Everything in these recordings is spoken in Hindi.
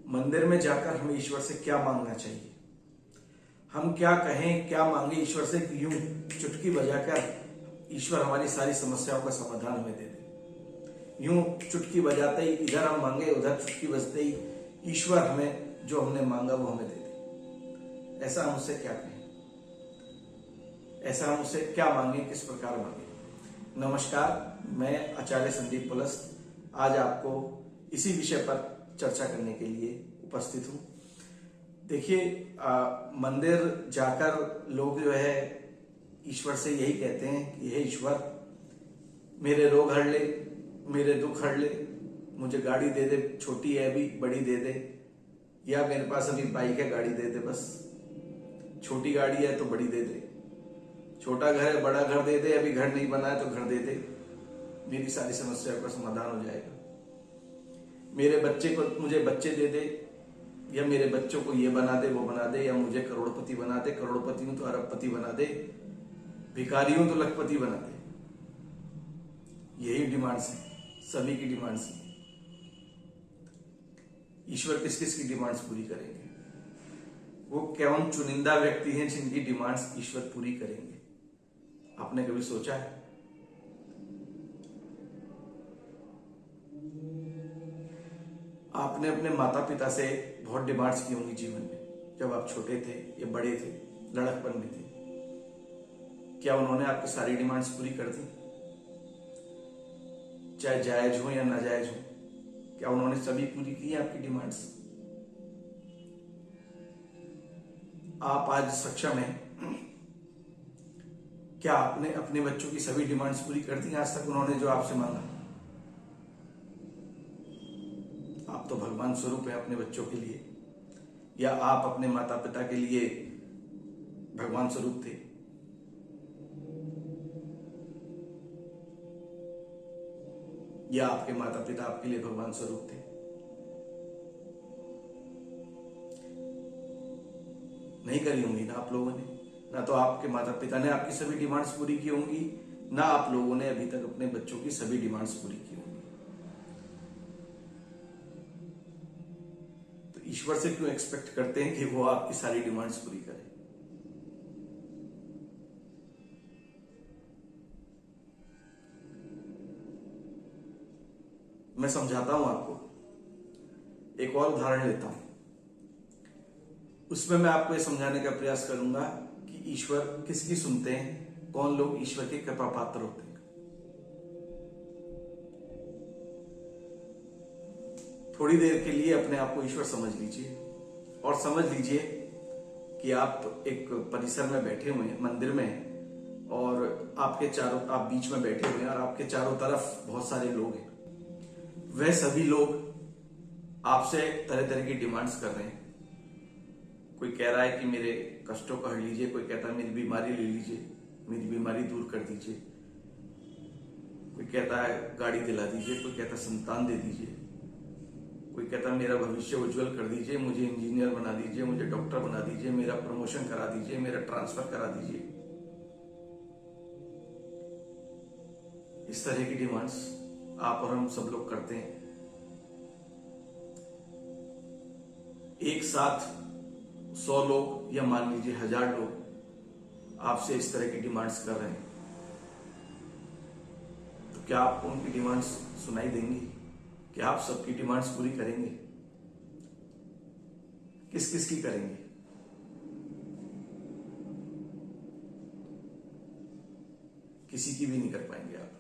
मंदिर में जाकर हमें ईश्वर से क्या मांगना चाहिए, हम क्या कहें क्या मांगे ईश्वर से कि यूं चुटकी बजाकर ईश्वर हमारी सारी समस्याओं का समाधान हमें दे दे। यूं चुटकी बजाते ही इधर हम मांगे, उधर चुटकी बजते ही ईश्वर हमें जो हमने मांगा वो हमें दे दे। ऐसा हम उससे क्या कहें, ऐसा हम उससे क्या मांगे, किस प्रकार मांगे। नमस्कार, मैं आचार्य संदीप पुलस्त आज आपको इसी विषय पर चर्चा करने के लिए उपस्थित हूं। देखिए, मंदिर जाकर लोग जो है ईश्वर से यही कहते हैं कि हे ईश्वर, मेरे रोग हर ले, मेरे दुख हर ले, मुझे गाड़ी दे दे, छोटी है अभी बड़ी दे दे, या मेरे पास अभी बाइक है गाड़ी दे दे, बस छोटी गाड़ी है तो बड़ी दे दे, छोटा घर है बड़ा घर दे दे, अभी घर नहीं बना है तो घर दे दे, मेरी सारी समस्याओं का समाधान हो जाएगा। मेरे बच्चे को मुझे बच्चे दे दे, या मेरे बच्चों को ये बना दे वो बना दे, या मुझे करोड़पति बना दे, करोड़पति हूं तो अरबपति बना दे, भिखारी हूं तो लखपति बना दे। यही डिमांड्स हैं, सभी की डिमांड्स हैं। ईश्वर किस किस की डिमांड्स पूरी करेंगे? वो कौन चुनिंदा व्यक्ति हैं जिनकी डिमांड्स ईश्वर पूरी करेंगे? आपने कभी सोचा है? आपने अपने माता पिता से बहुत डिमांड्स की होंगी जीवन में, जब आप छोटे थे या बड़े थे, लड़कपन में थे। क्या उन्होंने आपकी सारी डिमांड्स पूरी कर दी? चाहे जायज हो या नाजायज हो, क्या उन्होंने सभी पूरी की आपकी डिमांड्स? आप आज सक्षम हैं? क्या आपने अपने बच्चों की सभी डिमांड्स पूरी कर दी आज तक उन्होंने जो आपसे मांगा? आप तो भगवान स्वरूप है अपने बच्चों के लिए, या आप अपने माता पिता के लिए भगवान स्वरूप थे? या आपके माता पिता आपके लिए भगवान स्वरूप थे? नहीं करी होंगी ना आप लोगों ने, ना तो आपके माता पिता ने आपकी सभी डिमांड्स पूरी की होंगी, ना आप लोगों ने अभी तक अपने बच्चों की सभी डिमांड्स पूरी की होंगी। तो ईश्वर से क्यों एक्सपेक्ट करते हैं कि वो आपकी सारी डिमांड्स पूरी करे? मैं समझाता हूं आपको, एक और उदाहरण लेता हूं, उसमें मैं आपको यह समझाने का प्रयास करूंगा कि ईश्वर किसकी सुनते हैं, कौन लोग ईश्वर के कृपा पात्र होते हैं। थोड़ी देर के लिए अपने आप को ईश्वर समझ लीजिए और समझ लीजिए कि आप एक परिसर में बैठे हुए हैं, मंदिर में, और आपके चारों, आप बीच में बैठे हुए हैं और आपके चारों तरफ बहुत सारे लोग हैं। वह सभी लोग आपसे तरह तरह की डिमांड्स कर रहे हैं। कोई कह रहा है कि मेरे कष्टों को हर लीजिए, कोई कहता है मेरी बीमारी ले लीजिए, मेरी बीमारी दूर कर दीजिए, कोई कहता है गाड़ी दिला दीजिए, कोई कहता है संतान दे दीजिए, कोई कहता है मेरा भविष्य उज्जवल कर दीजिए, मुझे इंजीनियर बना दीजिए, मुझे डॉक्टर बना दीजिए, मेरा प्रमोशन करा दीजिए, मेरा ट्रांसफर करा दीजिए। इस तरह की डिमांड्स आप और हम सब लोग करते हैं। एक साथ 100 लोग या मान लीजिए 1000 लोग आपसे इस तरह की डिमांड्स कर रहे हैं, तो क्या आपको उनकी डिमांड्स सुनाई देंगी? क्या आप सबकी डिमांड्स पूरी करेंगे? किस किस की करेंगे? किसी की भी नहीं कर पाएंगे आप,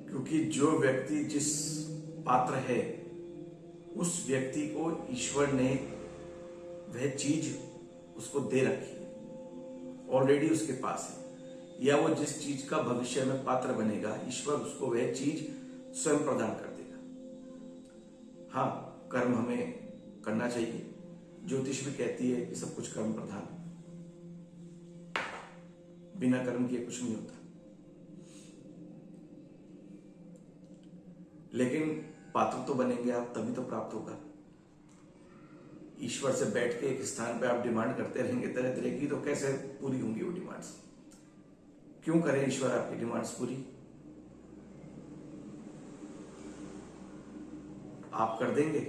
क्योंकि जो व्यक्ति जिस पात्र है उस व्यक्ति को ईश्वर ने वह चीज उसको दे रखी है, ऑलरेडी उसके पास है, या वो जिस चीज का भविष्य में पात्र बनेगा ईश्वर उसको वह चीज स्वयं प्रदान कर देगा। हाँ, कर्म हमें करना चाहिए। ज्योतिष भी कहती है कि सब कुछ कर्म प्रधान, बिना कर्म किए कुछ नहीं होता। लेकिन पात्र तो बनेंगे आप, तभी तो प्राप्त होगा। ईश्वर से बैठ के एक स्थान पे आप डिमांड करते रहेंगे तरह तरह की, तो कैसे पूरी होंगी वो डिमांड्स? क्यों करें ईश्वर आपकी डिमांड्स पूरी? आप कर देंगे?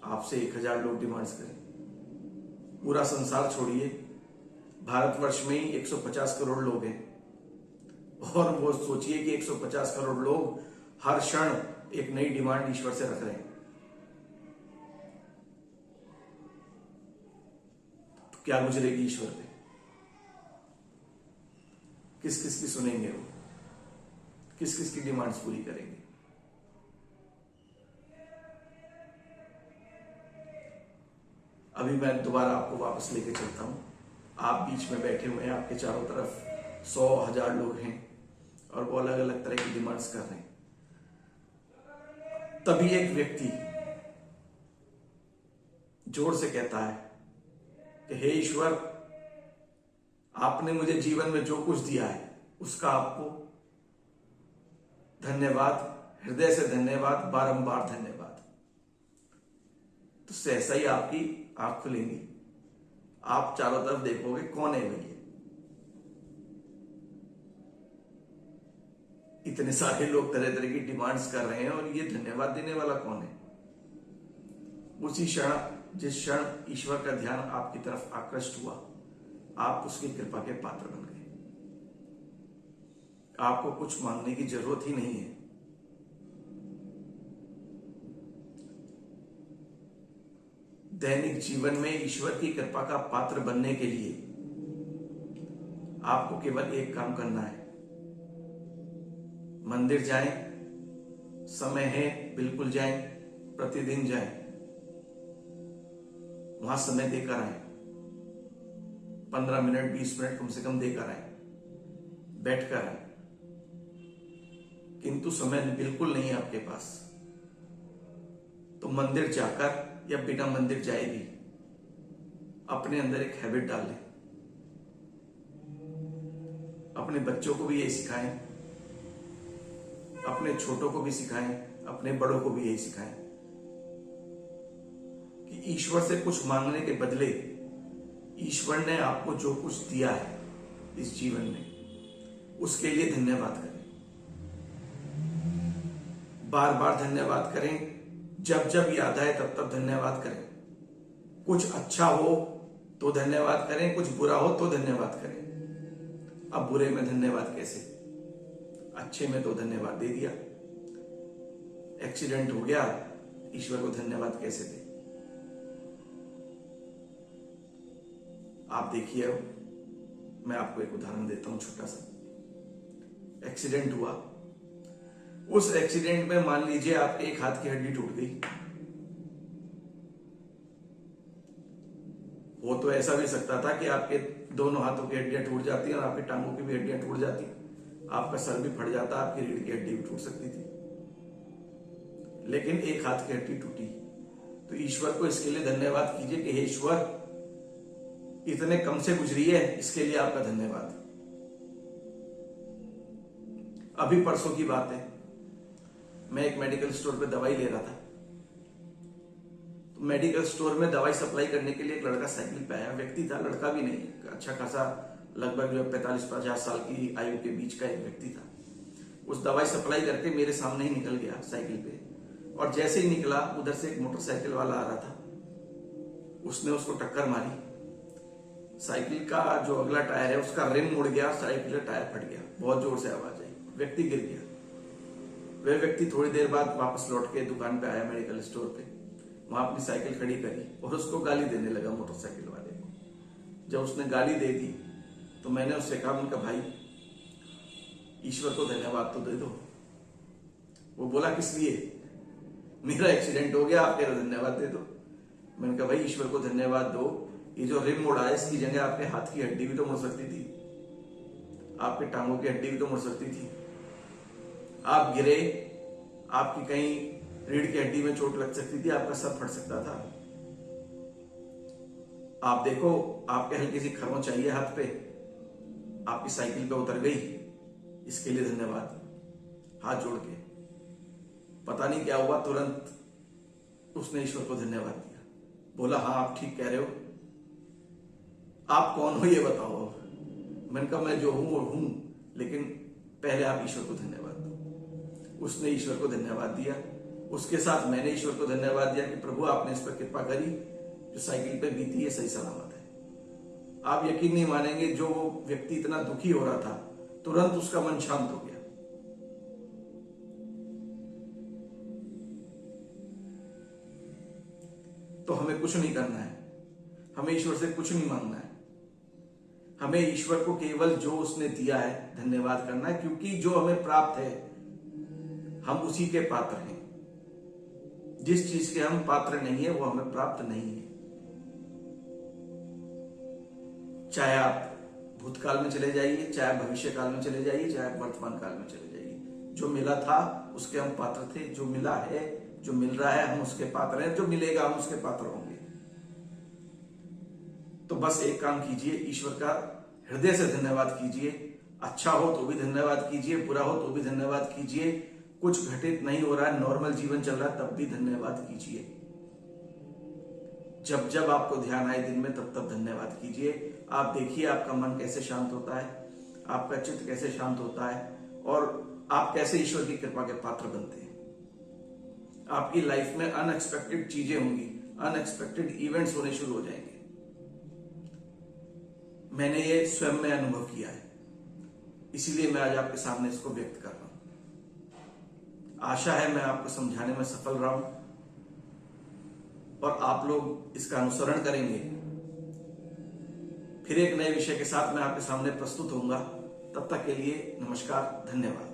आपसे 1000 लोग डिमांड्स करें? पूरा संसार छोड़िए, भारतवर्ष में ही 150 करोड़ लोग हैं, और वो सोचिए कि 150 करोड़ लोग हर क्षण एक नई डिमांड ईश्वर से रख रहे हैं। तो क्या गुजरेगी ईश्वर पे? किस किस की सुनेंगे वो? किस किस की डिमांड्स पूरी करेंगे? अभी मैं दोबारा आपको वापस लेके चलता हूं। आप बीच में बैठे हुए हैं, आपके चारों तरफ 100,000 लोग हैं और वो अलग अलग तरह की डिमांड्स कर रहे हैं। तभी एक व्यक्ति जोर से कहता है कि हे ईश्वर, आपने मुझे जीवन में जो कुछ दिया है उसका आपको धन्यवाद, हृदय से धन्यवाद, बारंबार धन्यवाद। तो सहसा ही आपकी आंख खुलेंगी, आप चारों तरफ देखोगे कौन है भैया, इतने सारे लोग तरह तरह की डिमांड्स कर रहे हैं और ये धन्यवाद देने वाला कौन है? उसी क्षण, जिस क्षण ईश्वर का ध्यान आपकी तरफ आकृष्ट हुआ, आप उसकी कृपा के पात्र बन गए। आपको कुछ मांगने की जरूरत ही नहीं है। दैनिक जीवन में ईश्वर की कृपा का पात्र बनने के लिए आपको केवल एक काम करना है। मंदिर जाएं, समय है बिल्कुल जाएं, प्रतिदिन जाएं, वहां समय देकर आए, 15 मिनट 20 मिनट कम से कम देकर आए, बैठकर आए। किंतु समय बिल्कुल नहीं है आपके पास, तो मंदिर जाकर या बिना मंदिर जाए भी अपने अंदर एक हैबिट डाल लें। अपने बच्चों को भी यही सिखाएं, अपने छोटों को भी सिखाएं, अपने बड़ों को भी यही सिखाएं कि ईश्वर से कुछ मांगने के बदले ईश्वर ने आपको जो कुछ दिया है इस जीवन में, उसके लिए धन्यवाद करें। बार बार धन्यवाद करें, जब जब याद आए तब तब धन्यवाद करें। कुछ अच्छा हो तो धन्यवाद करें, कुछ बुरा हो तो धन्यवाद करें। अब बुरे में धन्यवाद कैसे? अच्छे में तो धन्यवाद दे दिया। एक्सीडेंट हो गया, ईश्वर को धन्यवाद कैसे दे? आप देखिए, मैं आपको एक उदाहरण देता हूं छोटा सा। एक्सीडेंट हुआ, उस एक्सीडेंट में मान लीजिए आपके एक हाथ की हड्डी टूट गई। वो तो ऐसा भी सकता था कि आपके दोनों हाथों की हड्डियां टूट जाती और आपकी टांगों की भी हड्डियां टूट जाती, आपका सर भी फट जाता, आपकी रीढ़ की हड्डी भी टूट सकती थी। लेकिन एक हाथ की हड्डी टूटी, तो ईश्वर को इसके लिए धन्यवाद कीजिए कि हे ईश्वर, इतने कम से गुजरी है, इसके लिए आपका धन्यवाद। अभी परसों की बात है, मैं एक मेडिकल स्टोर पे दवाई ले रहा था। तो मेडिकल स्टोर में दवाई सप्लाई करने के लिए एक लड़का साइकिल पे आया। व्यक्ति था, लड़का भी नहीं, अच्छा खासा, लगभग 45-50 साल की आयु के बीच का एक व्यक्ति था। उस दवाई सप्लाई करके मेरे सामने ही निकल गया साइकिल पे, और जैसे ही निकला उधर से एक मोटरसाइकिल वाला आ रहा था, उसने उसको टक्कर मारी। साइकिल का जो अगला टायर है उसका रिम मुड़ गया, साइकिल का टायर फट गया, बहुत जोर से आवाज आई, व्यक्ति गिर गया। वह व्यक्ति थोड़ी देर बाद वापस लौट के दुकान पे आया मेडिकल स्टोर पे, वहां अपनी साइकिल खड़ी करी और उसको गाली देने लगा मोटरसाइकिल वाले को। जब उसने गाली दे दी तो मैंने उससे कहा, उनका भाई ईश्वर को धन्यवाद तो दे दो। वो बोला किस लिए? मेरा एक्सीडेंट हो गया, आप कह रहे हो धन्यवाद दे दो। मैंने कहा भाई ईश्वर को धन्यवाद दो, ये जो रिम मुड़ा है इसकी जगह आपके हाथ की हड्डी भी तो मुड़ सकती थी, आपके टांगों की हड्डी भी तो मुड़ सकती थी। आप गिरे, आपकी कहीं रीढ़ की हड्डी में चोट लग सकती थी, आपका सर फट सकता था। आप देखो, आपके हल्की सी खरोंच चाहिए हाथ पे, आपकी साइकिल पे उतर गई, इसके लिए धन्यवाद। हाथ जोड़ के, पता नहीं क्या हुआ, तुरंत उसने ईश्वर को धन्यवाद दिया, बोला हाँ आप ठीक कह रहे हो। आप कौन हो ये बताओ। मैंने कहा मैं जो हूं वो हूं, लेकिन पहले आप ईश्वर को धन्यवाद दो। उसने ईश्वर को धन्यवाद दिया, उसके साथ मैंने ईश्वर को धन्यवाद दिया कि प्रभु आपने इस पर कृपा करी, जो साइकिल पे बीती है सही सलामत है। आप यकीन नहीं मानेंगे, जो वो व्यक्ति इतना दुखी हो रहा था, तुरंत उसका मन शांत हो गया। तो हमें कुछ नहीं करना है, हमें ईश्वर से कुछ नहीं मांगना है, हमें ईश्वर को केवल जो उसने दिया है धन्यवाद करना है, क्योंकि जो हमें प्राप्त है हम उसी के पात्र हैं। जिस चीज के हम पात्र नहीं है वो हमें प्राप्त नहीं है। चाहे आप भूतकाल में चले जाइए, चाहे भविष्य काल में चले जाइए, चाहे वर्तमान काल में चले जाइए, जो मिला था उसके हम पात्र थे, जो मिला है, जो मिल रहा है हम उसके पात्र हैं, जो मिलेगा हम उसके पात्र होंगे। तो बस एक काम कीजिए, ईश्वर का हृदय से धन्यवाद कीजिए। अच्छा हो तो भी धन्यवाद कीजिए, बुरा हो तो भी धन्यवाद कीजिए, कुछ घटित नहीं हो रहा है, नॉर्मल जीवन चल रहा है, तब भी धन्यवाद कीजिए। जब जब आपको ध्यान आए दिन में, तब तब धन्यवाद कीजिए। आप देखिए आपका मन कैसे शांत होता है, आपका चित्त कैसे शांत होता है, और आप कैसे ईश्वर की कृपा के पात्र बनते हैं। आपकी लाइफ में अनएक्सपेक्टेड चीजें होंगी, अनएक्सपेक्टेड इवेंट्स होने शुरू हो जाएंगे। मैंने ये स्वयं में अनुभव किया है, इसीलिए मैं आज आपके सामने इसको व्यक्त कर रहा हूं। आशा है मैं आपको समझाने में सफल रहा हूं और आप लोग इसका अनुसरण करेंगे। फिर एक नए विषय के साथ मैं आपके सामने प्रस्तुत होऊंगा। तब तक के लिए नमस्कार, धन्यवाद।